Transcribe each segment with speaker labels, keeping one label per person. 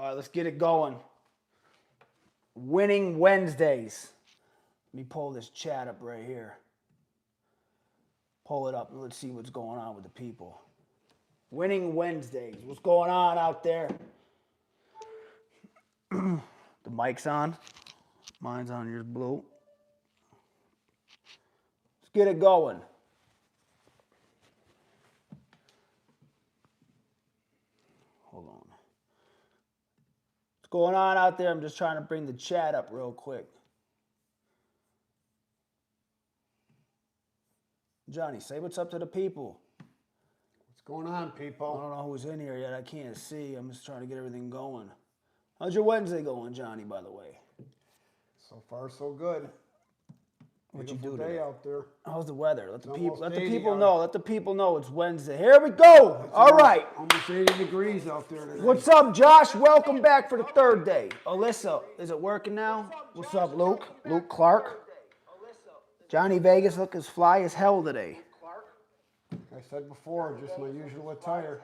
Speaker 1: All right, let's get it going. Winning Wednesdays. Let me pull this chat up right here. Pull it up and let's see what's going on with the people. Winning Wednesdays. What's going on out there? The mic's on. Mine's on, yours blue. Let's get it going. Hold on. What's going on out there? I'm just trying to bring the chat up real quick. Johnny, say what's up to the people.
Speaker 2: What's going on, people?
Speaker 1: I don't know who's in here yet. I can't see. I'm just trying to get everything going. How's your Wednesday going, Johnny, by the way?
Speaker 2: So far, so good.
Speaker 1: What'd you
Speaker 2: Beautiful
Speaker 1: do
Speaker 2: day
Speaker 1: today?
Speaker 2: out there.
Speaker 1: How's the weather? Let the people
Speaker 2: almost
Speaker 1: know. Let the people know it's Wednesday. Here we go. All right.
Speaker 2: Almost 80 degrees out there today.
Speaker 1: What's up, Josh? Welcome back for the third day. Alyssa, is it working now? What's up, Luke? Luke Clark. Johnny Vegas look as fly as hell today.
Speaker 2: I said before, just my usual attire.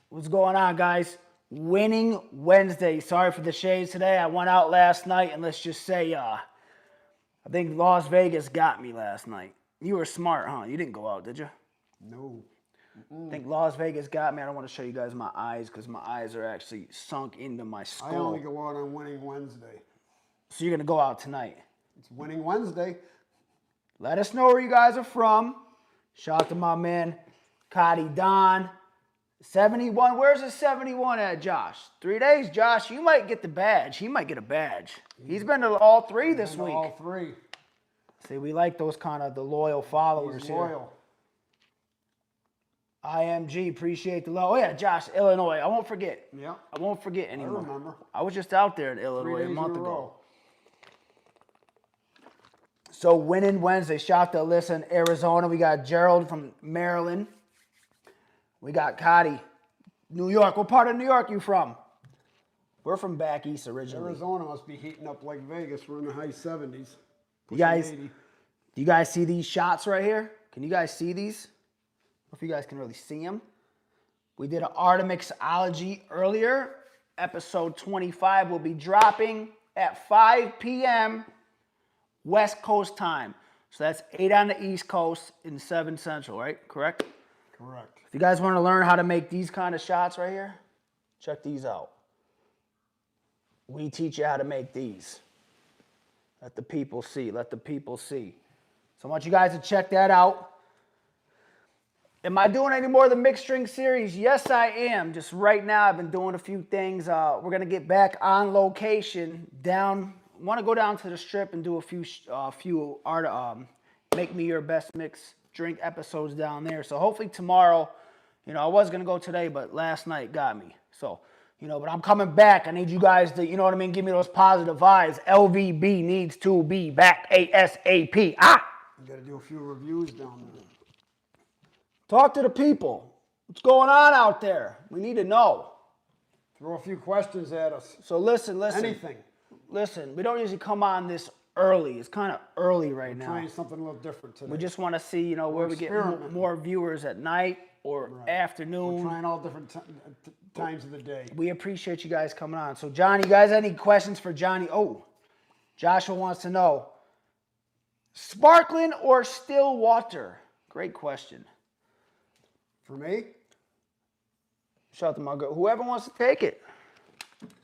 Speaker 1: What's going on, guys? Winning Wednesday. Sorry for the shades today. I went out last night, and let's just say, I think Las Vegas got me last night. You were smart, huh? You didn't go out, did you?
Speaker 2: No.
Speaker 1: I think Las Vegas got me. I don't want to show you guys my eyes because my eyes are actually sunk into my skull.
Speaker 2: I only go out on Winning Wednesday.
Speaker 1: So you're going to go out tonight?
Speaker 2: It's Winning Wednesday.
Speaker 1: Let us know where you guys are from. Shout out to my man, Cotty Don. 71. Where's the 71 at, Josh? 3 days, Josh. You might get the badge. He might get a badge. He's been to all three this week.
Speaker 2: All three.
Speaker 1: See, we like those kind of the loyal followers
Speaker 2: He's
Speaker 1: here.
Speaker 2: loyal.
Speaker 1: IMG, appreciate the love. Oh, yeah, Josh, Illinois. I won't forget.
Speaker 2: Yeah.
Speaker 1: I won't forget anymore.
Speaker 2: I remember.
Speaker 1: I was just out there in
Speaker 2: 3
Speaker 1: Illinois
Speaker 2: days
Speaker 1: a month
Speaker 2: in a
Speaker 1: ago.
Speaker 2: row.
Speaker 1: So winning Wednesday. Shout out to Alyssa in Arizona. We got Gerald from Maryland. We got Cotty, New York. What part of New York you from? We're from back east originally.
Speaker 2: Arizona must be heating up like Vegas. We're in the high 70s.
Speaker 1: You guys,
Speaker 2: 80.
Speaker 1: do you guys see these shots right here? Can you guys see these? I don't know if you guys can really see them. We did an Artemixology earlier. Episode 25 will be dropping at 5 p.m. West Coast time. So that's 8 on the East Coast and 7 Central, right? Correct?
Speaker 2: Correct.
Speaker 1: If you guys want to learn how to make these kind of shots right here, check these out. We teach you how to make these. Let the people see. Let the people see. So I want you guys to check that out. Am I doing any more of the mixed drink series? Yes, I am. Just right now, I've been doing a few things. We're going to get back on location down. Want to go down to the strip and do a few make me your best mix drink episodes down there. So hopefully tomorrow, I was going to go today, but last night got me. So, but I'm coming back. I need you guys to, give me those positive vibes. LVB needs to be back ASAP. Ah!
Speaker 2: You got to do a few reviews down there.
Speaker 1: Talk to the people. What's going on out there? We need to know.
Speaker 2: Throw a few questions at us.
Speaker 1: So listen.
Speaker 2: Anything.
Speaker 1: Listen, we don't usually come on this early. It's kind of early right now.
Speaker 2: Trying something a little different today.
Speaker 1: We just want to see, where we get more viewers at night or afternoon.
Speaker 2: We're trying all different times of the day.
Speaker 1: We appreciate you guys coming on. So, Johnny, you guys any questions for Johnny? Oh, Joshua wants to know, sparkling or still water? Great question.
Speaker 2: For me?
Speaker 1: Shout out to my girl. Whoever wants to take it.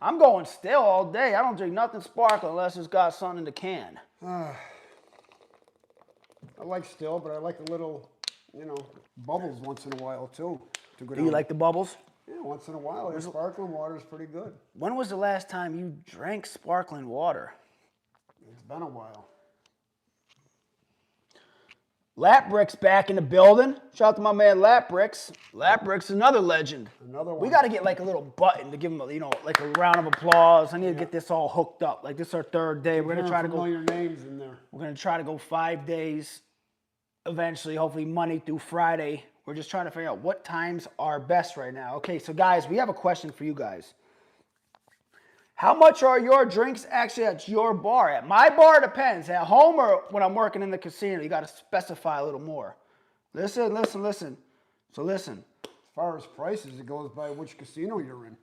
Speaker 1: I'm going still all day. I don't drink nothing sparkling unless it's got something in the can.
Speaker 2: I like still, but I like a little, bubbles once in a while too.
Speaker 1: Do you like the bubbles?
Speaker 2: Yeah, once in a while. Sparkling water is pretty good.
Speaker 1: When was the last time you drank sparkling water?
Speaker 2: It's been a while.
Speaker 1: Lapbrick's back in the building. Shout out to my man Lapbricks. Lapbricks, another legend.
Speaker 2: Another one.
Speaker 1: We got to get like a little button to give him, like a round of applause. I need to get this all hooked up. Like this is our third day. We're gonna try to go.
Speaker 2: All your names in there.
Speaker 1: We're gonna try to go 5 days. Eventually, hopefully Monday through Friday. We're just trying to figure out what times are best right now. Okay, so guys, we have a question for you guys. How much are your drinks actually at your bar? At my bar, depends. At home or when I'm working in the casino, you got to specify a little more. Listen. So listen.
Speaker 2: As far as prices, it goes by which casino you're in.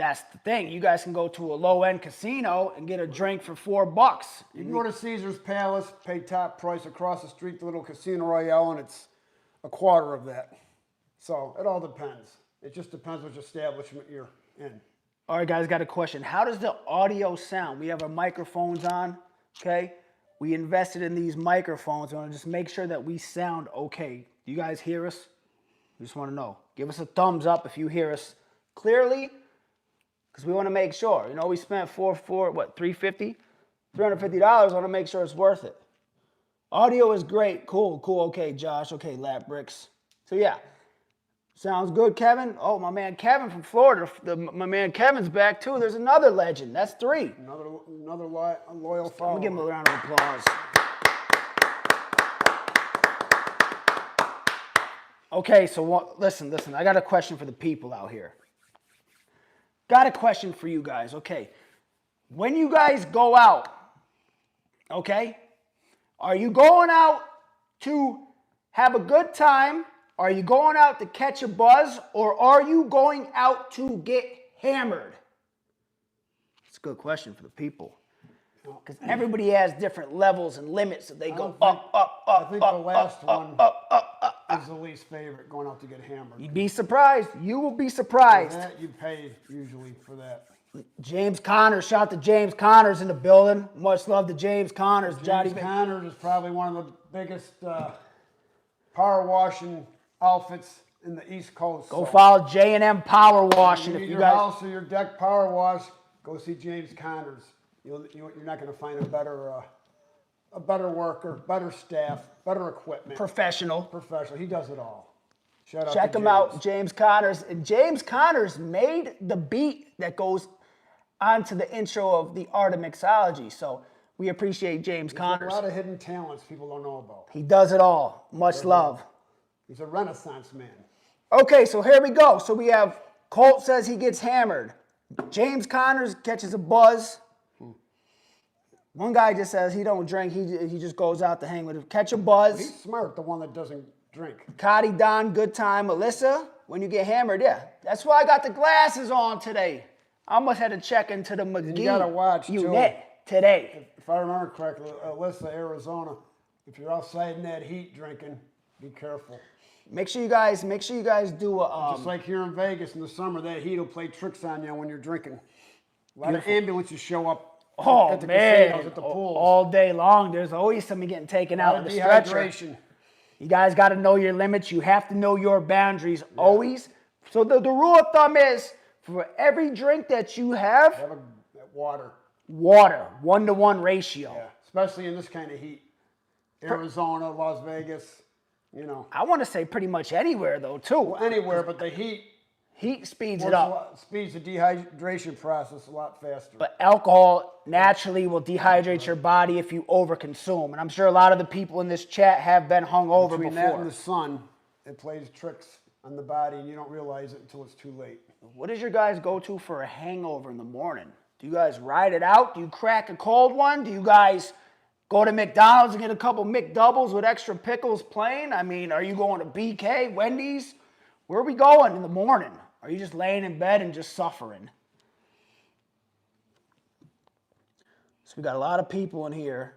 Speaker 1: That's the thing. You guys can go to a low-end casino and get a drink for $4.
Speaker 2: You can go to Caesar's Palace, pay top price across the street, the little Casino Royale, and it's a quarter of that. So it all depends. It just depends which establishment you're in.
Speaker 1: All right, guys, got a question. How does the audio sound? We have our microphones on, okay? We invested in these microphones. I want to just make sure that we sound okay. Do you guys hear us? We just want to know. Give us a thumbs up if you hear us clearly, because we want to make sure. You know, we spent $350? $350. I want to make sure it's worth it. Audio is great. Cool. Okay, Josh. Okay, Lap Bricks. So, yeah. Sounds good, Kevin. Oh, my man Kevin from Florida. My man Kevin's back, too. There's another legend. That's 3.
Speaker 2: Another loyal follower.
Speaker 1: Let me give him a round of applause. Okay, so listen. I got a question for the people out here. Got a question for you guys. Okay, when you guys go out, okay, are you going out to have a good time? Are you going out to catch a buzz? Or are you going out to get hammered? It's a good question for the people. Because everybody has different levels and limits that they go up.
Speaker 2: I think the last one is the least favorite, going out to get hammered.
Speaker 1: You'd be surprised. You will be surprised.
Speaker 2: That you pay usually for that.
Speaker 1: James Connors, shout out to James Connors in the building. Much love to James Connors.
Speaker 2: James Connors is probably one of the biggest power washing outfits in the East Coast.
Speaker 1: Go follow J&M Power Washing if you
Speaker 2: your
Speaker 1: guys.
Speaker 2: house or your deck power wash, go see James Connors. You're not going to find a better worker, better staff, better equipment.
Speaker 1: Professional.
Speaker 2: He does it all. Shout out
Speaker 1: Check
Speaker 2: to
Speaker 1: him
Speaker 2: James.
Speaker 1: out, James Connors. And James Connors made the beat that goes onto the intro of the art of mixology. So we appreciate James Connors.
Speaker 2: A lot of hidden talents people don't know about.
Speaker 1: He does it all. Much love.
Speaker 2: He's a Renaissance man.
Speaker 1: Okay, so here we go. So we have Colt says he gets hammered. James Connors catches a buzz. One guy just says he don't drink. He just goes out to hang with him. Catch a buzz.
Speaker 2: He's smart, the one that doesn't drink.
Speaker 1: Cotty, Don, good time. Melissa, when you get hammered, yeah. That's why I got the glasses on today. I almost had to check into the McGee
Speaker 2: You gotta watch,
Speaker 1: unit today.
Speaker 2: If I remember correctly, Alyssa, Arizona, if you're outside in that heat drinking, be careful.
Speaker 1: Make sure you guys do a
Speaker 2: Just like here in Vegas in the summer, that heat will play tricks on you when you're drinking. A lot of ambulances show up at the casinos, at the pools.
Speaker 1: All day long. There's always something getting taken out of the stretcher.
Speaker 2: Dehydration.
Speaker 1: You guys got to know your limits. You have to know your boundaries always. So the rule of thumb is, for every drink that you have
Speaker 2: Water.
Speaker 1: 1-to-1 ratio.
Speaker 2: Yeah, especially in this kind of heat. Arizona, Las Vegas, you know.
Speaker 1: I want to say pretty much anywhere though too.
Speaker 2: Well, anywhere, but the heat
Speaker 1: speeds it up.
Speaker 2: Speeds the dehydration process a lot faster.
Speaker 1: But alcohol naturally will dehydrate your body if you overconsume. And I'm sure a lot of the people in this chat have been hungover
Speaker 2: Between
Speaker 1: before.
Speaker 2: that and the sun, it plays tricks on the body, and you don't realize it until it's too late.
Speaker 1: What is your guys' go-to for a hangover in the morning? Do you guys ride it out? Do you crack a cold one? Do you guys go to McDonald's and get a couple McDoubles with extra pickles plain? I mean, are you going to BK, Wendy's? Where are we going in the morning? Are you just laying in bed and just suffering? So we got a lot of people in here.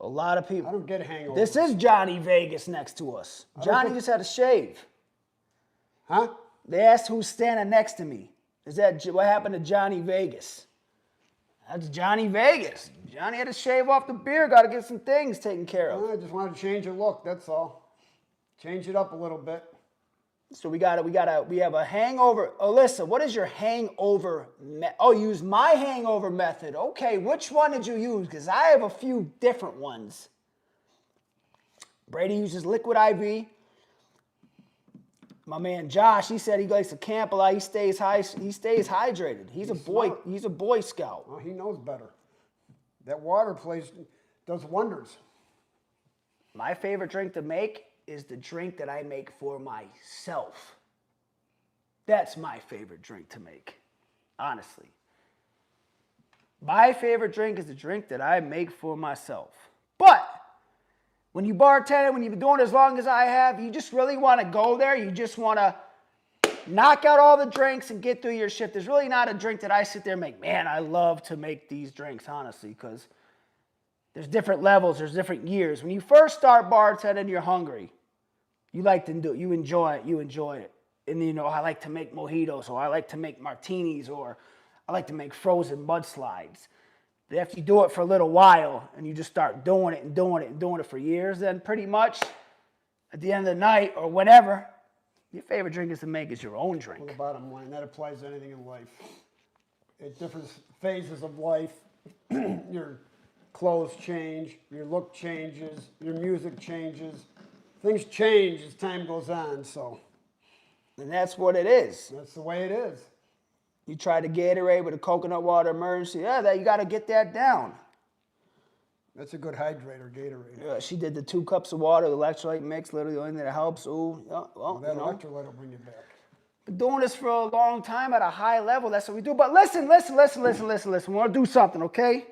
Speaker 1: A lot of people.
Speaker 2: I don't get hangovers.
Speaker 1: This is Johnny Vegas next to us. Johnny just had a shave.
Speaker 2: Huh?
Speaker 1: They asked who's standing next to me. Is that what happened to Johnny Vegas? That's Johnny Vegas. Johnny had to shave off the beard. Got to get some things taken care of.
Speaker 2: I just wanted to change your look. That's all. Change it up a little bit.
Speaker 1: So we have a hangover. Alyssa, what is your hangover? Use my hangover method. Okay, which one did you use? Because I have a few different ones. Brady uses liquid IV. My man Josh, he said he likes to camp a lot. He stays hydrated. He's a boy.
Speaker 2: Smart.
Speaker 1: He's a Boy Scout.
Speaker 2: Oh, he knows better. That water does wonders.
Speaker 1: My favorite drink to make is the drink that I make for myself. That's my favorite drink to make, honestly. My favorite drink is the drink that I make for myself. But when you bartend, when you've been doing it as long as I have, you just really want to go there. You just want to knock out all the drinks and get through your shift. There's really not a drink that I sit there and make. Man, I love to make these drinks, honestly, because there's different levels, there's different years. When you first start bartending, you're hungry. You like to do it, you enjoy it. And you know, I like to make mojitos, or I like to make martinis, or I like to make frozen mudslides. After you do it for a little while, and you just start doing it for years, then pretty much at the end of the night, or whenever, your favorite drink is to make is your own drink.
Speaker 2: Well, the bottom line, that applies to anything in life. At different phases of life, your clothes change, your look changes, your music changes. Things change as time goes on, so.
Speaker 1: And that's what it is.
Speaker 2: That's the way it is.
Speaker 1: You try to Gatorade with a coconut water emergency. Yeah, you got to get that down.
Speaker 2: That's a good hydrator, Gatorade.
Speaker 1: Yeah, she did the 2 cups of water, the electrolyte mix, literally the only thing that helps. Ooh, well,
Speaker 2: That
Speaker 1: you know.
Speaker 2: electrolyte will bring you back.
Speaker 1: Been doing this for a long time at a high level. That's what we do. But listen. We want to do something, okay?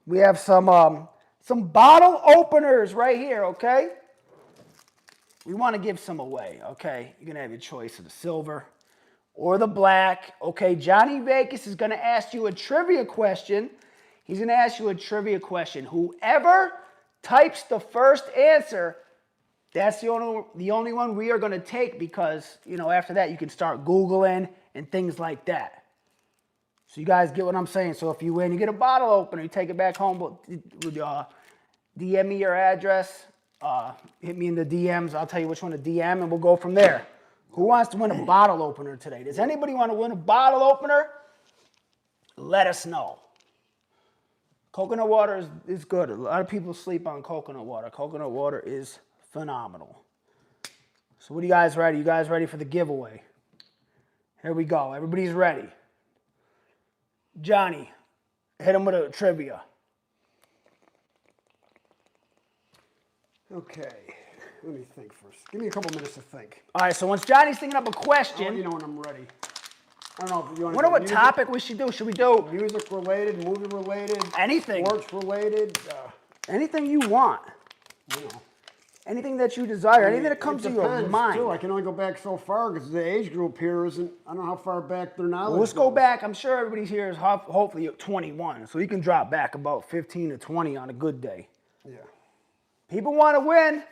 Speaker 1: We have some bottle openers right here, okay? We want to give some away, okay? You're going to have your choice of the silver or the black. Okay, Johnny Vegas is going to ask you a trivia question. He's going to ask you a trivia question. Whoever types the first answer, that's the only one we are going to take, because, you know, after that you can start Googling and things like that. So you guys get what I'm saying. So if you win, you get a bottle opener. You take it back home. DM me your address. Hit me in the DMs. I'll tell you which one to DM, and we'll go from there. Who wants to win a bottle opener today? Does anybody want to win a bottle opener? Let us know. Coconut water is good. A lot of people sleep on coconut water. Coconut water is phenomenal. So what are you guys ready? You guys ready for the giveaway? Here we go. Everybody's ready. Johnny, hit him with a trivia.
Speaker 2: Okay, let me think first. Give me a couple minutes to think.
Speaker 1: All right, so once Johnny's thinking up a question.
Speaker 2: I'll let you know when I'm ready. I don't know if you want to.
Speaker 1: Wonder what topic we should do. Should we do
Speaker 2: music related, movie related,
Speaker 1: anything,
Speaker 2: sports related,
Speaker 1: anything you want,
Speaker 2: you know,
Speaker 1: anything that you desire, anything that comes to your mind.
Speaker 2: Too. I can only go back so far because the age group here isn't. I don't know how far back their knowledge.
Speaker 1: Well, let's go back. I'm sure everybody here is hopefully 21, so you can drop back about 15 to 20 on a good day.
Speaker 2: Yeah.
Speaker 1: People want to win.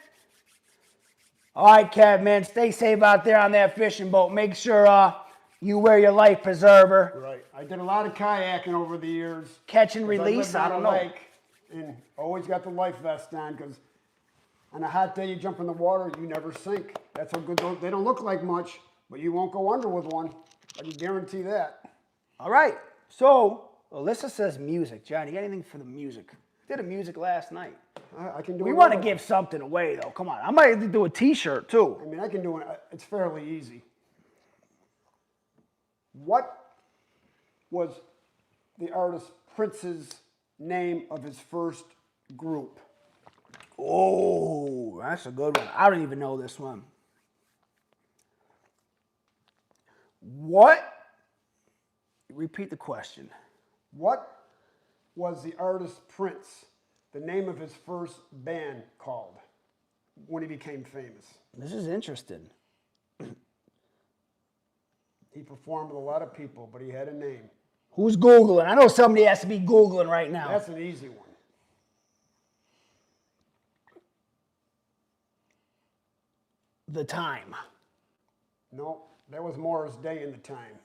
Speaker 1: All right, Kev, man, stay safe out there on that fishing boat. Make sure you wear your life preserver.
Speaker 2: Right. I did a lot of kayaking over the years.
Speaker 1: Catch and release, I don't know.
Speaker 2: Lake, and always got the life vest on, because on a hot day you jump in the water, you never sink. That's how good they don't look like much, but you won't go under with one. I can guarantee that.
Speaker 1: All right. So Alyssa says music. Johnny, you got anything for the music? Did a music last night.
Speaker 2: I can do.
Speaker 1: We want to give something away, though. Come on. I might do a T-shirt, too.
Speaker 2: I mean, I can do it. It's fairly easy. What was the artist Prince's name of his first group?
Speaker 1: Oh, that's a good one. I don't even know this one. What? Repeat the question.
Speaker 2: What was the artist Prince, the name of his first band, called when he became famous?
Speaker 1: This is interesting.
Speaker 2: He performed with a lot of people, but he had a name.
Speaker 1: Who's Googling? I know somebody has to be Googling right now.
Speaker 2: That's an easy one.
Speaker 1: The Time.
Speaker 2: No, that was Morris Day in The Time.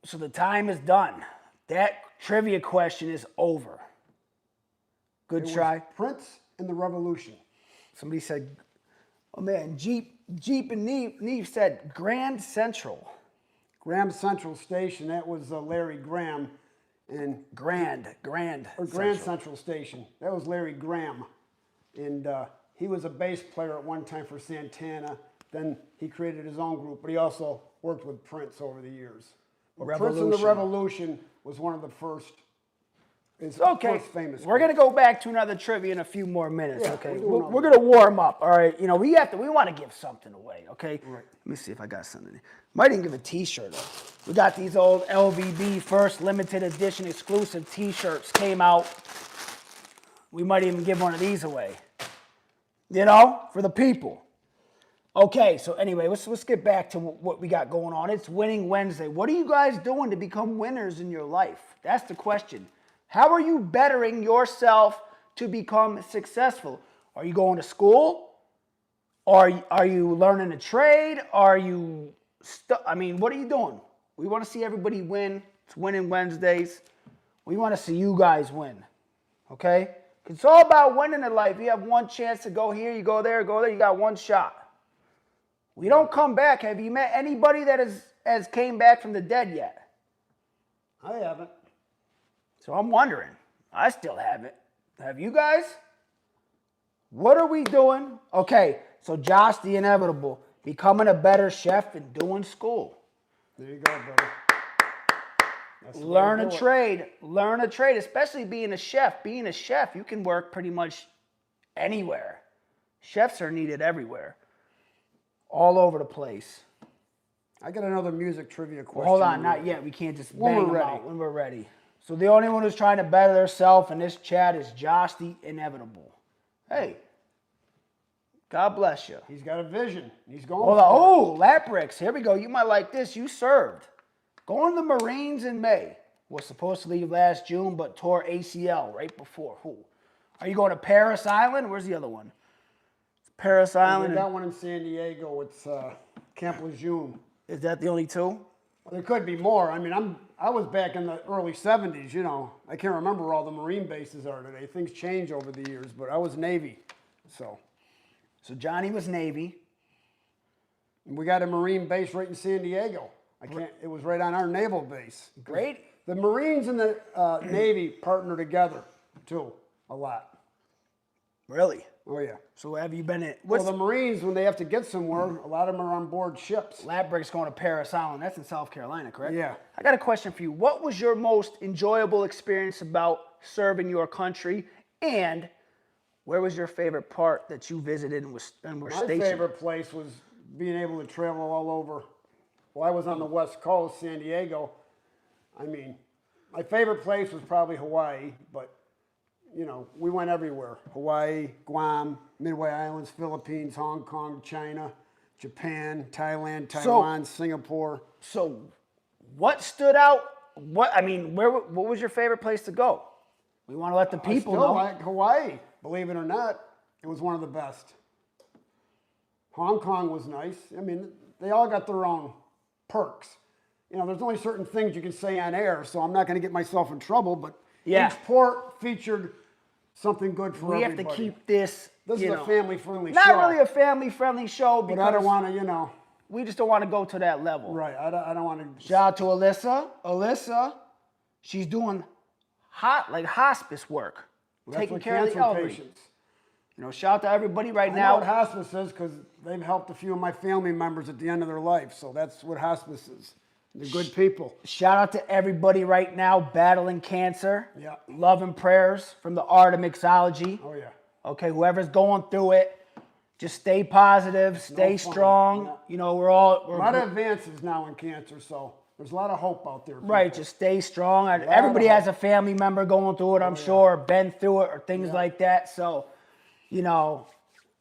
Speaker 1: So the time is done. That trivia question is over. Good try.
Speaker 2: Prince and the Revolution.
Speaker 1: Somebody said, oh man, Jeep and Neve said Grand Central.
Speaker 2: Graham Central Station, that was Larry Graham. And
Speaker 1: Grand
Speaker 2: Central Station. That was Larry Graham. And he was a bass player at one time for Santana. Then he created his own group, but he also worked with Prince over the years. But Prince and the Revolution was one of the first.
Speaker 1: Okay,
Speaker 2: first famous.
Speaker 1: We're gonna go back to another trivia in a few more minutes.
Speaker 2: Yeah,
Speaker 1: okay,
Speaker 2: we're
Speaker 1: gonna warm up. All right, you know we want to give something away. Okay,
Speaker 2: right.
Speaker 1: Let me see if I got something. Might even give a T-shirt. We got these old LVB first limited edition exclusive T-shirts came out. We might even give one of these away. You know, for the people. Okay, so anyway, let's get back to what we got going on. It's Winning Wednesday. What are you guys doing to become winners in your life? That's the question. How are you bettering yourself to become successful? Are you going to school? Are you learning a trade? Are you what are you doing? We want to see everybody win. It's Winning Wednesdays. We want to see you guys win. Okay? It's all about winning in life. You have one chance to go here, you go there, you got one shot. We don't come back. Have you met anybody that has came back from the dead yet?
Speaker 2: I haven't.
Speaker 1: So I'm wondering. I still haven't. Have you guys? What are we doing? Okay, so Josh the Inevitable, becoming a better chef and doing school.
Speaker 2: There you go, brother.
Speaker 1: Learn a trade, especially being a chef. Being a chef, you can work pretty much anywhere. Chefs are needed everywhere. All over the place.
Speaker 2: I got another music trivia question.
Speaker 1: Hold on, not yet. We can't just bang them out when we're ready. So the only one who's trying to better themselves in this chat is Josh the Inevitable. Hey, God bless you.
Speaker 2: He's got a vision. He's going
Speaker 1: Hold on. Oh, lap bricks. Here we go. You might like this. You served. Going to the Marines in May. Was supposed to leave last June, but tore ACL right before. Who? Are you going to Paris Island? Where's the other one? Paris Island.
Speaker 2: They got one in San Diego. It's Camp Lejeune.
Speaker 1: Is that the only two?
Speaker 2: Well, there could be more. I mean, I was back in the early 70s, you know. I can't remember where all the Marine bases are today. Things change over the years, but I was Navy. So
Speaker 1: Johnny was Navy.
Speaker 2: And we got a Marine base right in San Diego. It was right on our naval base.
Speaker 1: Great.
Speaker 2: The Marines and the Navy partner together, too, a lot.
Speaker 1: Really?
Speaker 2: Oh, yeah.
Speaker 1: So have you been in?
Speaker 2: Well, the Marines, when they have to get somewhere, a lot of them are on board ships.
Speaker 1: Lab Brick's going to Paris Island. That's in South Carolina, correct?
Speaker 2: Yeah.
Speaker 1: I got a question for you. What was your most enjoyable experience about serving your country? And where was your favorite part that you visited and were stationed?
Speaker 2: My favorite place was being able to travel all over. Well, I was on the West Coast, San Diego. I mean, my favorite place was probably Hawaii, but you know, we went everywhere. Hawaii, Guam, Midway Islands, Philippines, Hong Kong, China, Japan, Thailand, Taiwan, Singapore.
Speaker 1: So what stood out? What was your favorite place to go? We want to let the people know.
Speaker 2: I still like Hawaii. Believe it or not, it was one of the best. Hong Kong was nice. I mean, they all got their own perks. You know, there's only certain things you can say on air, so I'm not going to get myself in trouble, but each port featured something good for everybody.
Speaker 1: We have to keep this.
Speaker 2: This is a family-friendly show.
Speaker 1: Not really a family-friendly show, because
Speaker 2: but I don't want to, you know.
Speaker 1: We just don't want to go to that level.
Speaker 2: Right. I don't want to.
Speaker 1: Shout out to Alyssa. Alyssa, she's doing hospice work, taking care of the elderly. Patients. You know, shout out to everybody right now.
Speaker 2: I know what hospice is because they've helped a few of my family members at the end of their life. So that's what hospice is. They're good people. Shout
Speaker 1: out to everybody right now battling cancer.
Speaker 2: Yeah.
Speaker 1: Love and prayers from the art of mixology.
Speaker 2: Oh, yeah.
Speaker 1: Okay, whoever's going through it, just stay positive, stay strong. Yeah. You know, we're a lot
Speaker 2: of advances now in cancer, so there's a lot of hope out there. People.
Speaker 1: Right, just stay strong. Everybody has a family member going through it, I'm sure, been through it or things like that. So, you know,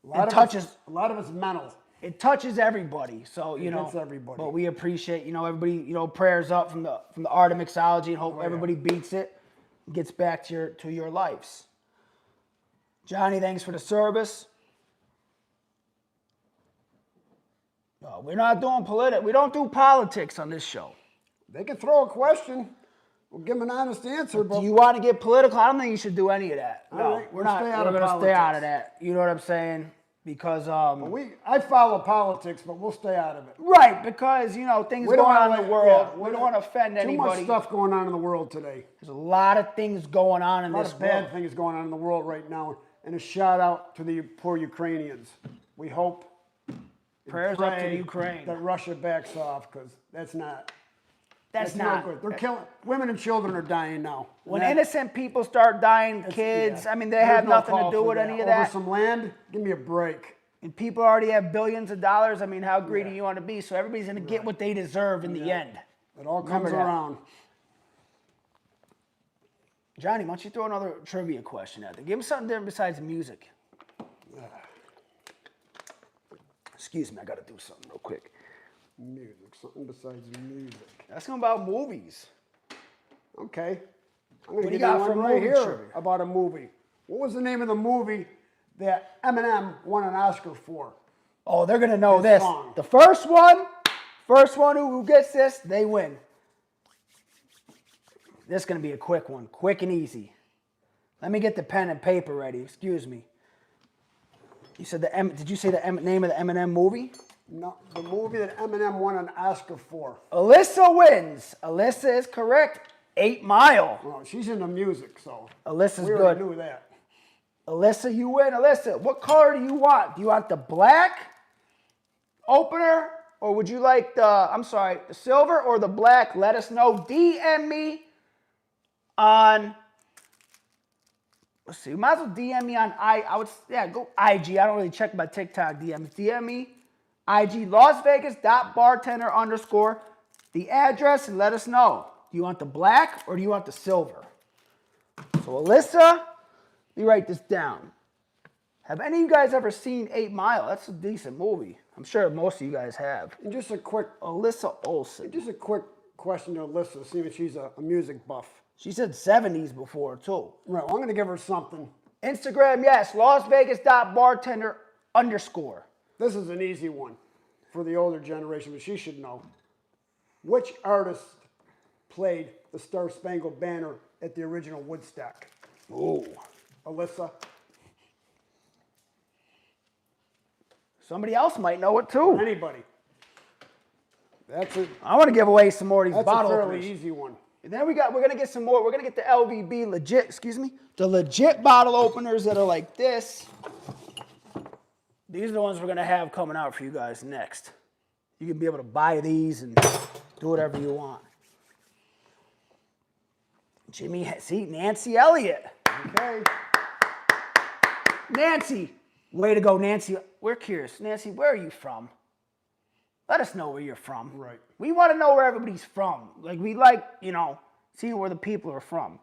Speaker 1: a lot of it's mental. It touches everybody, so you know.
Speaker 2: Everybody.
Speaker 1: But we appreciate, you know, everybody. You know, prayers up from the art of mixology, and hope everybody beats it, and gets back to your lives. Johnny, thanks for the service. No, we're not doing politics. We don't do politics on this show.
Speaker 2: They can throw a question. We'll give them an honest answer. But
Speaker 1: do you want to get political? I don't think you should do any of that. No,
Speaker 2: right,
Speaker 1: we're not. We're going to stay out of that. You know what I'm saying? Because
Speaker 2: I follow politics, but we'll stay out of it.
Speaker 1: Right, because you know things going on in the world. We don't want to offend anybody.
Speaker 2: Too much stuff going on in the world today.
Speaker 1: There's a lot of things going on in this world.
Speaker 2: A lot of bad things going on in the world right now. And a shout out to the poor Ukrainians. We hope.
Speaker 1: Prayers up to the Ukraine.
Speaker 2: That Russia backs off, because that's not good. They're killing women and children are dying now.
Speaker 1: When innocent people start dying, kids, I mean, they have nothing to do with any of that.
Speaker 2: Over some land, give me a break.
Speaker 1: And people already have billions of dollars. I mean, how greedy you want to be? So everybody's going to get what they deserve in the end.
Speaker 2: It all comes around.
Speaker 1: Johnny, why don't you throw another trivia question out there? Give him something different besides music. Excuse me, I got to do something real quick.
Speaker 2: Music, something besides music.
Speaker 1: That's something about movies.
Speaker 2: Okay. I'm going to
Speaker 1: What do you
Speaker 2: give you
Speaker 1: got
Speaker 2: one
Speaker 1: for
Speaker 2: right
Speaker 1: movie
Speaker 2: here
Speaker 1: trivia?
Speaker 2: about a movie. What was the name of the movie that Eminem won an Oscar for?
Speaker 1: Oh, they're going to know
Speaker 2: His
Speaker 1: this.
Speaker 2: song.
Speaker 1: The first one who gets this, they win. This is going to be a quick one. Quick and easy. Let me get the pen and paper ready. Excuse me. You said did you say the name of the Eminem movie?
Speaker 2: No, the movie that Eminem won an Oscar for.
Speaker 1: Alyssa wins. Alyssa is correct. 8 Mile.
Speaker 2: Well, she's into music, so
Speaker 1: Alyssa's
Speaker 2: we already
Speaker 1: good.
Speaker 2: knew that.
Speaker 1: Alyssa, you win. Alyssa, what color do you want? Do you want the black opener, or would you like the silver or the black? Let us know. DM me on, let's see, you might as well DM me on, go IG. I don't really check my TikTok DMs. DM me, IG, LasVegas.bartender _ the address, and let us know. Do you want the black or do you want the silver? So Alyssa, let me write this down. Have any of you guys ever seen 8 Mile? That's a decent movie. I'm sure most of you guys have.
Speaker 2: And just a quick
Speaker 1: Alyssa
Speaker 2: question to Alyssa, seeing she's a music buff.
Speaker 1: She said 70s before, too.
Speaker 2: Right, well, I'm going to give her something.
Speaker 1: Instagram, yes, LasVegas.bartender _
Speaker 2: This is an easy one for the older generation, but she should know. Which artist played the Star Spangled Banner at the original Woodstock?
Speaker 1: Ooh.
Speaker 2: Alyssa?
Speaker 1: Somebody else might know it, too.
Speaker 2: Anybody? That's a,
Speaker 1: I want to give away some more of these
Speaker 2: that's a
Speaker 1: bottle
Speaker 2: fairly
Speaker 1: openers.
Speaker 2: easy one.
Speaker 1: And then we're going to get some more. We're going to get the LVB the legit bottle openers that are like this. These are the ones we're going to have coming out for you guys next. You can be able to buy these and do whatever you want. Nancy Elliott.
Speaker 2: Okay.
Speaker 1: Nancy, way to go, Nancy. We're curious. Nancy, where are you from? Let us know where you're from.
Speaker 2: Right.
Speaker 1: We want to know where everybody's from. Like, we like, seeing where the people are from.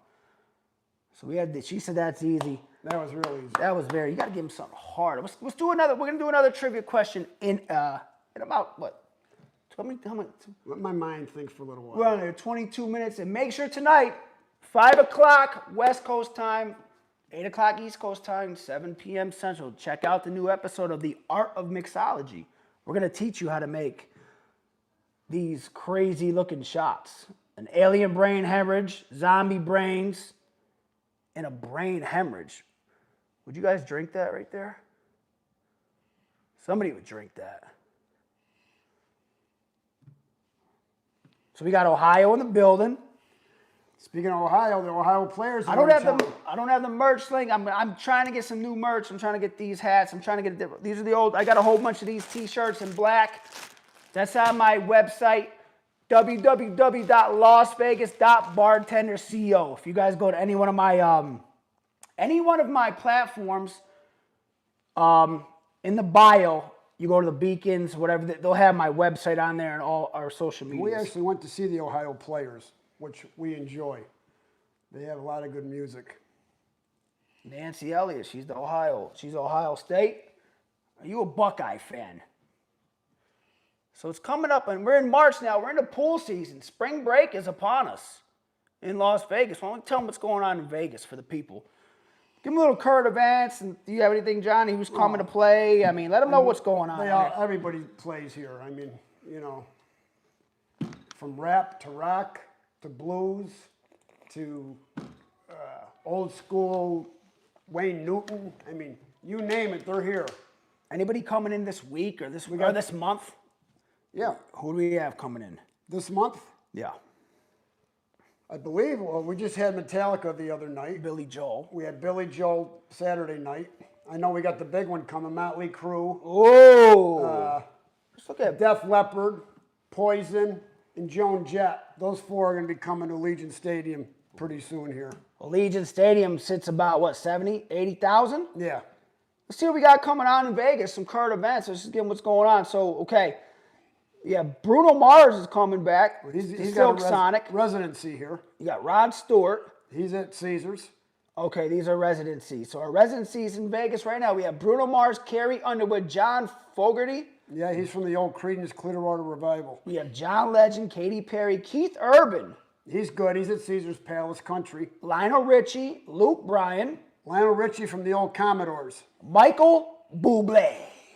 Speaker 1: So she said that's easy.
Speaker 2: That was really easy.
Speaker 1: That was you got to give him something hard. Let's do another, we're going to do another trivia question in about, what? How many?
Speaker 2: Let my mind think for a little while.
Speaker 1: We're on there 22 minutes. And make sure tonight, 5 o'clock West Coast time, 8 o'clock East Coast time, 7 p.m. Central. Check out the new episode of The Art of Mixology. We're going to teach you how to make these crazy looking shots. An alien brain hemorrhage, zombie brains, and a brain hemorrhage. Would you guys drink that right there? Somebody would drink that. So we got Ohio in the building.
Speaker 2: Speaking of Ohio, the Ohio players.
Speaker 1: I don't have the merch link. I'm trying to get some new merch. I'm trying to get these hats. I'm trying to get these are the old. I got a whole bunch of these T-shirts in black. That's on my website, www.lasvegas.bartenderco. If you guys go to any one of my platforms, in the bio, you go to the beacons, whatever. They'll have my website on there and all our social media.
Speaker 2: We actually went to see the Ohio players, which we enjoy. They have a lot of good music.
Speaker 1: Nancy Elliott, she's Ohio State. Are you a Buckeye fan? So it's coming up, and we're in March now. We're in the pool season. Spring break is upon us in Las Vegas. Why don't you tell them what's going on in Vegas for the people? Give them a little current events. And do you have anything, Johnny, who's coming to play? I mean, let them know what's going on.
Speaker 2: Everybody plays here. I mean, from rap to rock to blues to old school Wayne Newton. I mean, you name it, they're here.
Speaker 1: Anybody coming in this week or this month?
Speaker 2: Yeah.
Speaker 1: Who do we have coming in?
Speaker 2: This month?
Speaker 1: Yeah.
Speaker 2: I believe, we just had Metallica the other night.
Speaker 1: Billy Joel.
Speaker 2: We had Billy Joel Saturday night. I know we got the big one coming, Motley Crue.
Speaker 1: Oh. Just look at
Speaker 2: Def Leppard, Poison, and Joan Jett. Those 4 are going to be coming to Allegiant Stadium pretty soon here.
Speaker 1: Allegiant Stadium sits about, what, 70, 80,000?
Speaker 2: Yeah.
Speaker 1: Let's see what we got coming on in Vegas, some current events. Let's just give them what's going on. So, okay. Yeah, Bruno Mars is coming back.
Speaker 2: He's
Speaker 1: Silk
Speaker 2: got
Speaker 1: Sonic.
Speaker 2: Residency here.
Speaker 1: You got Rod Stewart.
Speaker 2: He's at Caesars.
Speaker 1: Okay, these are residencies. So our residencies in Vegas right now, we have Bruno Mars, Carrie Underwood, John Fogerty.
Speaker 2: Yeah, he's from the old Creedence Clearwater Revival.
Speaker 1: We have John Legend, Katy Perry, Keith Urban,
Speaker 2: He's good. He's at Caesar's Palace Country.
Speaker 1: Lionel Richie, Luke Bryan,
Speaker 2: Lionel Richie from the old Commodores.
Speaker 1: Michael Bublé.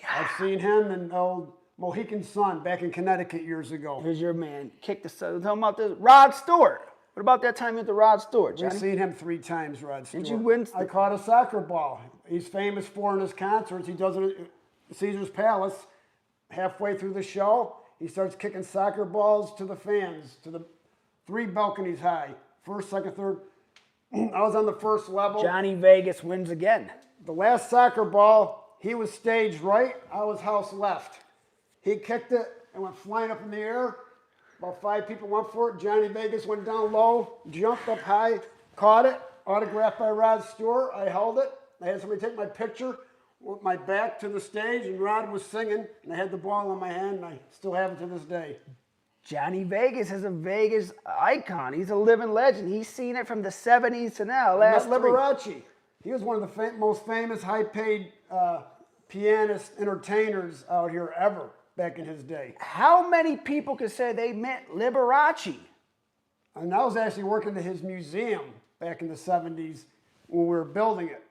Speaker 2: I've seen him and old Mohican Sun back in Connecticut years ago.
Speaker 1: Here's your man. Kick the sun. Tell him about this. Rod Stewart. What about that time you went to Rod Stewart,
Speaker 2: We've
Speaker 1: Johnny?
Speaker 2: seen him 3 times, Rod Stewart.
Speaker 1: Did you win?
Speaker 2: I caught a soccer ball. He's famous for in his concerts. He does it at Caesar's Palace. Halfway through the show, he starts kicking soccer balls to the fans, to the 3 balconies high. First, second, third. I was on the first level.
Speaker 1: Johnny Vegas wins again.
Speaker 2: The last soccer ball, he was stage right. I was house left. He kicked it and went flying up in the air. About 5 people went for it. Johnny Vegas went down low, jumped up high, caught it, autographed by Rod Stewart. I held it. I had somebody take my picture with my back to the stage, and Rod was singing, and I had the ball in my hand, and I still have it to this day.
Speaker 1: Johnny Vegas is a Vegas icon. He's a living legend. He's seen it from the 70s to now. Last
Speaker 2: Liberace. He was one of the most famous, high-paid pianist entertainers out here ever back in his day.
Speaker 1: How many people could say they met Liberace?
Speaker 2: And I was actually working at his museum back in the 70s when we were building it.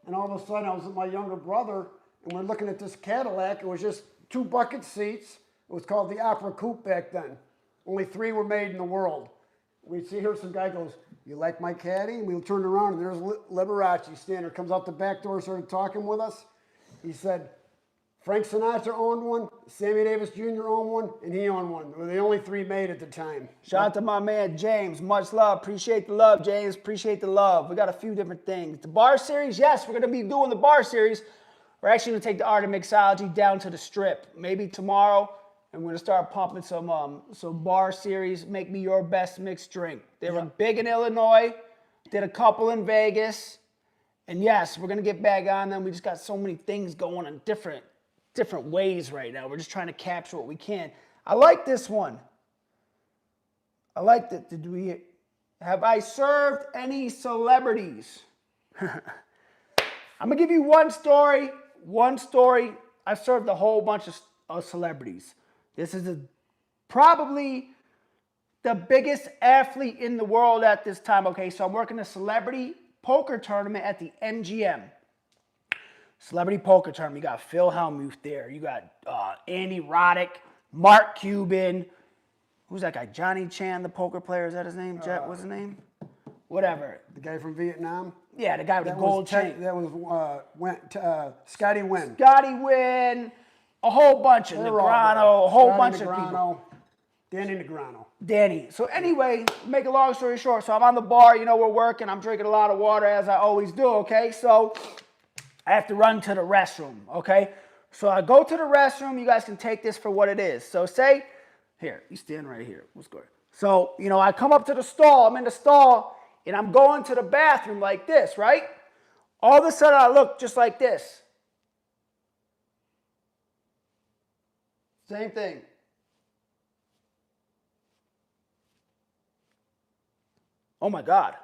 Speaker 2: And all of a sudden I was with my younger brother, and we're looking at this Cadillac. It was just 2 bucket seats. It was called the Opera Coupe back then. Only 3 were made in the world. We see here some guy goes, "You like my caddy?" And we turned around, and there's Liberace standing there, comes out the back door, started talking with us. He said, Frank Sinatra owned one, Sammy Davis Jr. owned one, and he owned one. We were the only 3 made at the time.
Speaker 1: Shout out to my man James. Much love. Appreciate the love, James. Appreciate the love. We got a few different things. The bar series, yes, we're going to be doing the bar series. We're actually going to take the art of mixology down to the strip. Maybe tomorrow, and we're going to start pumping some bar series. Make me your best mixed drink. They were big in Illinois. Did a couple in Vegas. And yes, we're going to get back on them. We just got so many things going on different ways right now. We're just trying to capture what we can. I like this one. I like that. Have I served any celebrities? I'm gonna give you one story. I've served a whole bunch of celebrities. This is probably the biggest athlete in the world at this time. Okay, so I'm working a celebrity poker tournament at the MGM. Celebrity poker tournament. You got Phil Hellmuth there. You got Andy Roddick, Mark Cuban. Who's that guy? Johnny Chan, the poker player. Is that his name? What's his name? Whatever.
Speaker 2: The guy from Vietnam?
Speaker 1: Yeah, the guy with the gold chain.
Speaker 2: That was Scotty Nguyen.
Speaker 1: Scotty Nguyen. A whole bunch of Negrano. A whole bunch of people.
Speaker 2: Danny Negrano.
Speaker 1: Danny. So anyway, make a long story short. So I'm on the bar. You know, we're working. I'm drinking a lot of water, as I always do, okay? So I have to run to the restroom, okay? So I go to the restroom. You guys can take this for what it is. So say, here, you stand right here. What's good? So, you know, I come up to the stall. I'm in the stall, and I'm going to the bathroom like this, right? All of a sudden, I look just like this. Same thing. Oh, my God.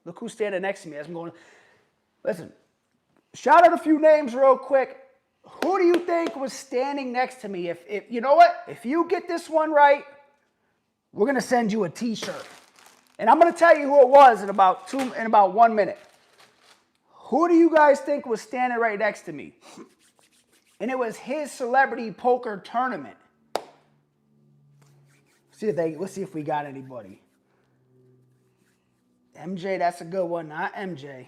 Speaker 1: Look who's standing next to me as I'm going. Listen. Shout out a few names real quick. Who do you think was standing next to me? If you know what? If you get this one right, we're going to send you a t-shirt. And I'm going to tell you who it was in about 1 minute. Who do you guys think was standing right next to me? And it was his celebrity poker tournament. Let's see if we got anybody. MJ, that's a good one. Not MJ.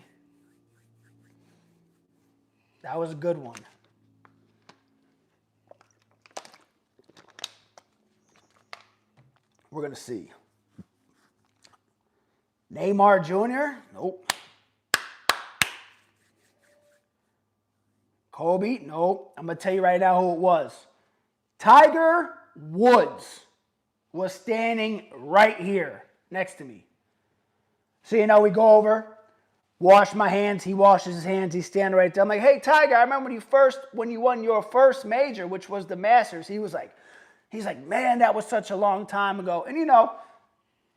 Speaker 1: That was a good one. We're going to see. Neymar Jr.? Nope. Kobe? Nope. I'm going to tell you right now who it was. Tiger Woods was standing right here next to me. So, you know, we go over, wash my hands. He washes his hands. He's standing right there. I'm like, hey, Tiger, I remember when you won your first major, which was the Masters. He's like, man, that was such a long time ago. And, you know,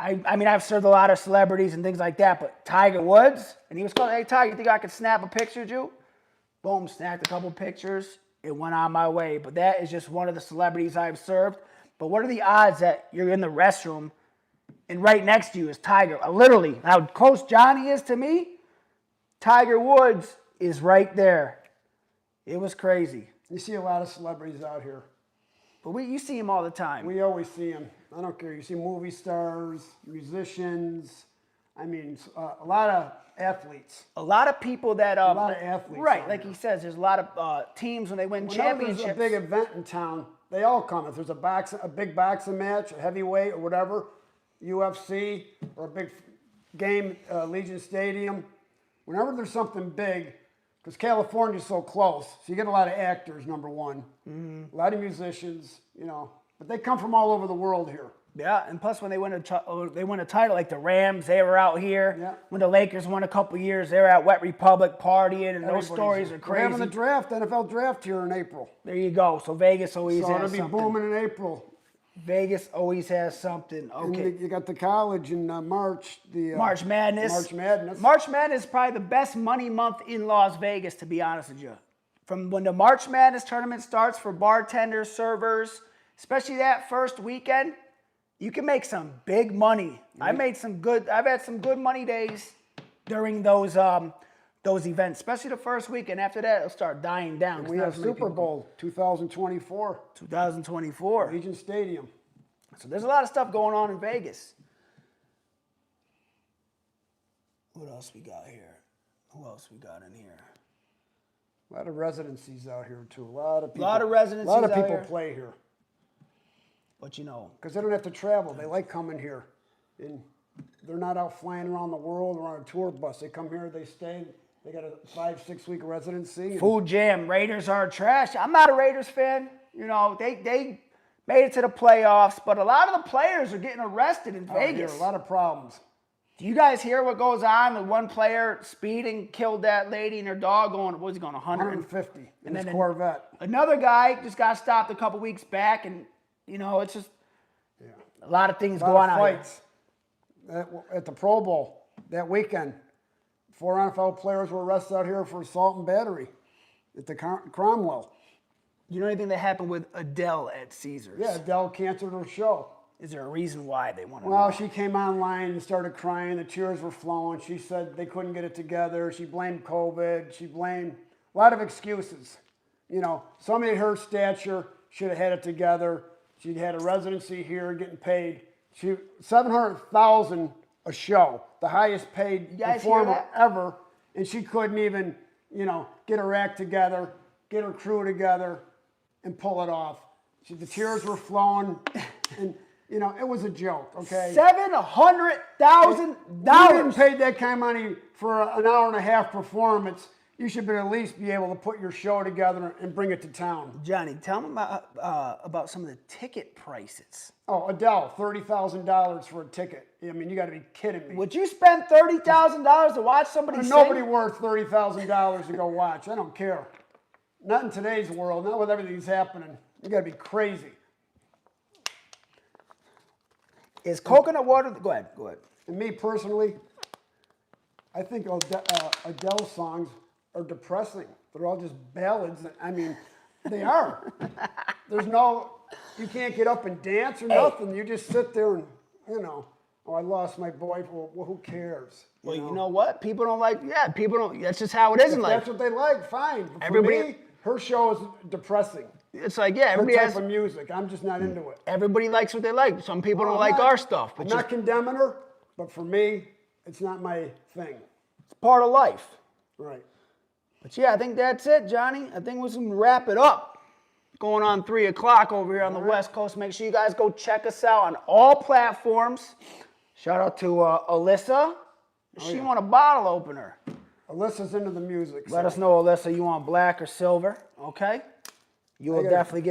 Speaker 1: I mean, I've served a lot of celebrities and things like that, but Tiger Woods, and he was calling, hey, Tiger, you think I could snap a picture of you? Boom, snapped a couple pictures. it went on my way. But that is just one of the celebrities I've served. But what are the odds that you're in the restroom and right next to you is Tiger? Literally, how close Johnny is to me, Tiger Woods is right there. It was crazy.
Speaker 2: You see a lot of celebrities out here.
Speaker 1: But you see him all the time.
Speaker 2: We always see them. I don't care. You see movie stars, musicians. I mean, a lot of athletes.
Speaker 1: A lot of people that
Speaker 2: a lot of athletes.
Speaker 1: Right, like he says, there's a lot of teams when they win championships.
Speaker 2: There's a big event in town, they all come. If there's a big boxing match, a heavyweight or whatever, UFC or a big game, Legion Stadium. Whenever there's something big, because California's so close, so you get a lot of actors. Number one, a lot of musicians, you know, but they come from all over the world here.
Speaker 1: Yeah, and plus when they win a title, like the Rams, they were out here.
Speaker 2: Yeah.
Speaker 1: When the Lakers won a couple years, they were at Wet Republic partying, and those stories are crazy.
Speaker 2: We're having the draft, NFL draft here in April.
Speaker 1: There you go. So Vegas always has
Speaker 2: it'll
Speaker 1: something.
Speaker 2: be booming in April.
Speaker 1: Vegas always has something. Okay.
Speaker 2: And you got the college in March.
Speaker 1: March Madness.
Speaker 2: March Madness.
Speaker 1: March Madness is probably the best money month in Las Vegas, to be honest with you. From when the March Madness tournament starts for bartenders, servers, especially that first weekend, you can make some big money. I've had some good money days during those events, especially the first week, and after that, it'll start dying down.
Speaker 2: And we have Super Bowl 2024.
Speaker 1: 2024.
Speaker 2: Legion Stadium.
Speaker 1: So there's a lot of stuff going on in Vegas. What else we got here? Who else we got in here?
Speaker 2: A lot of residencies out here, too. A lot of people.
Speaker 1: A lot of
Speaker 2: people play here.
Speaker 1: But you know.
Speaker 2: Because they don't have to travel. They like coming here. And they're not out flying around the world or on a tour bus. They come here, they stay. They got a 5-6 week residency.
Speaker 1: Food Jam. Raiders are trash. I'm not a Raiders fan. You know, they made it to the playoffs, but a lot of the players are getting arrested in Vegas.
Speaker 2: A lot of problems.
Speaker 1: Do you guys hear what goes on? The one player speeding, killed that lady and her dog going, what was he going,
Speaker 2: 150 in his
Speaker 1: then
Speaker 2: Corvette.
Speaker 1: Another guy just got stopped a couple weeks back, and, you know, it's just a lot of things going on.
Speaker 2: Fights. At the Pro Bowl that weekend, 4 NFL players were arrested out here for assault and battery at the Cromwell.
Speaker 1: You know anything that happened with Adele at Caesars?
Speaker 2: Yeah, Adele canceled her show.
Speaker 1: Is there a reason why they want to
Speaker 2: Well,
Speaker 1: know?
Speaker 2: she came online and started crying. The tears were flowing. She said they couldn't get it together. She blamed COVID. She blamed a lot of excuses. You know, somebody at her stature should have had it together. She had a residency here, getting paid. She $700,000 a show, the highest paid performer ever, and she couldn't even, you know, get her act together, get her crew together, and pull it off. The tears were flowing, and you know it was a joke. Okay,
Speaker 1: $700,000.
Speaker 2: You didn't pay that kind of money for an hour and a half performance. You should at least be able to put your show together and bring it to town.
Speaker 1: Johnny, tell me about some of the ticket prices.
Speaker 2: Oh, Adele, $30,000 for a ticket. I mean, you got to be kidding me.
Speaker 1: Would you spend $30,000 to watch somebody sing?
Speaker 2: Nobody worth $30,000 to go watch. I don't care. Not in today's world. Not with everything that's happening. You got to be crazy.
Speaker 1: Is coconut water? Go ahead.
Speaker 2: And me personally, I think Adele songs are depressing. They're all just ballads. I mean, they are. There's no, you can't get up and dance or nothing. You just sit there and, you know, oh, I lost my boyfriend. Well, who cares?
Speaker 1: Well, you know what? People don't like, people don't, that's just how it is in life.
Speaker 2: That's what they like, fine. But for
Speaker 1: Everybody,
Speaker 2: me, her show is depressing.
Speaker 1: It's like, everybody
Speaker 2: her
Speaker 1: has
Speaker 2: type of music. I'm just not into it.
Speaker 1: Everybody likes what they like. Some people don't like our stuff. But
Speaker 2: I'm not condemning her, but for me, it's not my thing.
Speaker 1: It's part of life.
Speaker 2: Right.
Speaker 1: But I think that's it, Johnny. I think we're going to wrap it up. Going on 3 o'clock over here on the West Coast. Make sure you guys go check us out on all platforms. Shout out to Alyssa. She want a bottle opener.
Speaker 2: Alyssa's into the music.
Speaker 1: Let us know, Alyssa, you want black or silver, okay? We'll definitely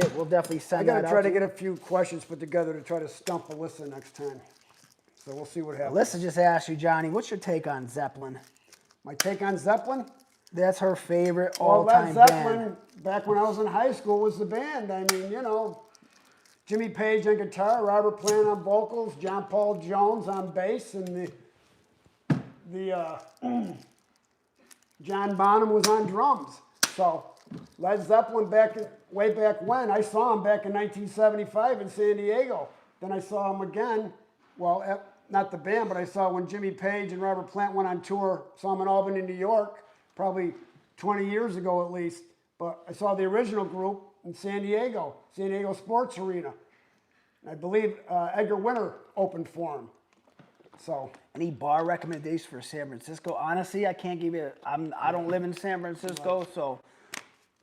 Speaker 1: send that out.
Speaker 2: I got to try to get a few questions put together to try to stump Alyssa next time. So we'll see what happens.
Speaker 1: Alyssa just asked you, Johnny, what's your take on Zeppelin?
Speaker 2: My take on Zeppelin?
Speaker 1: That's her favorite all-time
Speaker 2: Zeppelin,
Speaker 1: band.
Speaker 2: back when I was in high school, was the band. I mean, you know, Jimmy Page on guitar, Robert Plant on vocals, John Paul Jones on bass, and the John Bonham was on drums. So Led Zeppelin way back when. I saw him back in 1975 in San Diego. Then I saw him again. Well, not the band, but I saw when Jimmy Page and Robert Plant went on tour. Saw him in Albany, New York, probably 20 years ago at least. But I saw the original group in San Diego Sports Arena. I believe Edgar Winter opened for him. So,
Speaker 1: any bar recommendations for San Francisco? Honestly, I can't give you. I don't live in San Francisco, so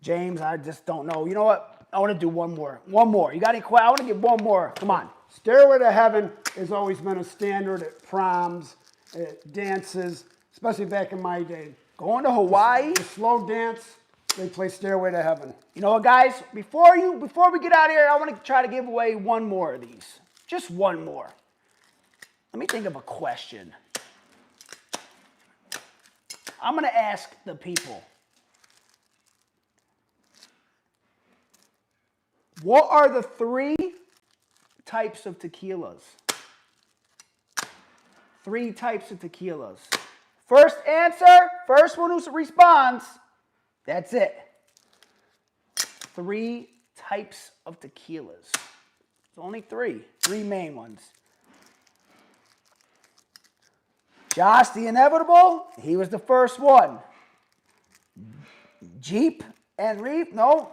Speaker 1: James, I just don't know. You know what? I want to do one more. One more. You got any questions? I want to get one more. Come on.
Speaker 2: Stairway to Heaven has always been a standard at proms, at dances, especially back in my day.
Speaker 1: Going to Hawaii.
Speaker 2: The slow dance, they play Stairway to Heaven.
Speaker 1: You know what, guys? Before we get out of here, I want to try to give away one more of these. Just one more. Let me think of a question. I'm going to ask the people. What are the 3 types of tequilas? 3 types of tequilas. First answer, first one who responds, that's it. 3 types of tequilas. It's only 3 main ones. Josh, the Inevitable, he was the first one. Jeep and Reef, no.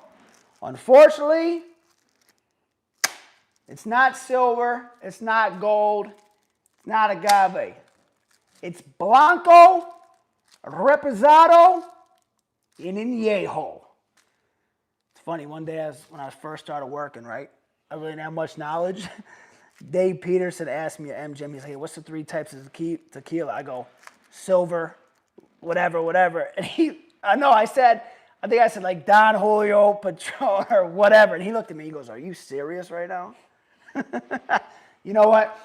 Speaker 1: Unfortunately, it's not silver, it's not gold, it's not agave. It's Blanco, Reposado, and Añejo. It's funny, one day when I first started working, right? I really didn't have much knowledge. Dave Peterson asked me at MGM, he's like, hey, what's the 3 types of tequila? I go, silver, whatever. And I think I said like Don Julio, Patron, or whatever. And he looked at me, he goes, are you serious right now? You know what?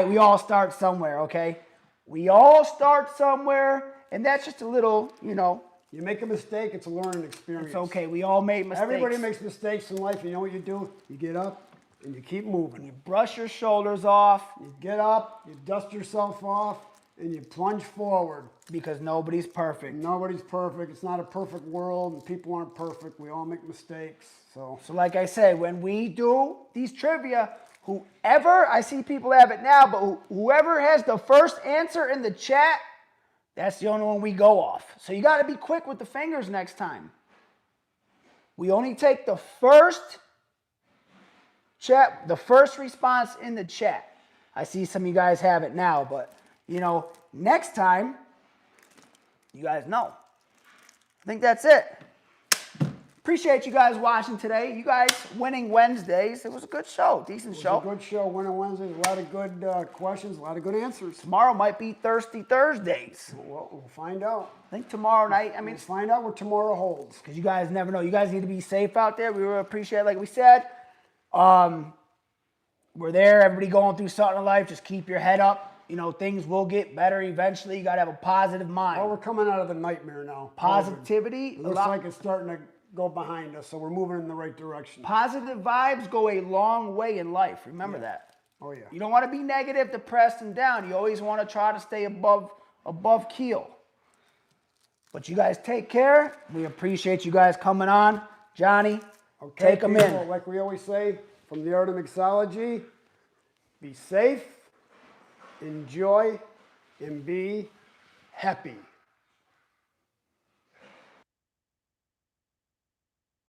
Speaker 1: We all start somewhere, okay? We all start somewhere, and that's just a little,
Speaker 2: You make a mistake, it's a learning experience.
Speaker 1: It's okay. We all make mistakes.
Speaker 2: Everybody makes mistakes in life. You know what you do? You get up and you keep moving.
Speaker 1: You brush your shoulders off.
Speaker 2: You get up, you dust yourself off, and you plunge forward.
Speaker 1: Because nobody's perfect.
Speaker 2: Nobody's perfect. It's not a perfect world, and people aren't perfect. We all make mistakes. So
Speaker 1: like I said, when we do these trivia, whoever, I see people have it now, but whoever has the first answer in the chat, that's the only one we go off. So you got to be quick with the fingers next time. We only take the first response in the chat. I see some of you guys have it now, but, next time, you guys know. I think that's it. Appreciate you guys watching today. You guys winning Wednesdays. It was a good show. Decent show.
Speaker 2: It was a good show. Winning Wednesdays. A lot of good questions. A lot of good answers.
Speaker 1: Tomorrow might be Thirsty Thursdays.
Speaker 2: Well, we'll find out.
Speaker 1: I think tomorrow night.
Speaker 2: We'll find out what tomorrow holds.
Speaker 1: Because you guys never know. You guys need to be safe out there. We really appreciate it. Like we said, we're there. Everybody going through something in life. Just keep your head up. Things will get better eventually. You got to have a positive mind.
Speaker 2: Well, we're coming out of the nightmare now.
Speaker 1: Positivity.
Speaker 2: It looks like it's starting to go behind us, so we're moving in the right direction.
Speaker 1: Positive vibes go a long way in life. Remember that.
Speaker 2: Oh, yeah.
Speaker 1: You don't want to be negative, depressed, and down. You always want to try to stay above keel. But you guys take care. We appreciate you guys coming on. Johnny, take them in.
Speaker 2: Like we always say, from the art of mixology, be safe, enjoy, and be happy.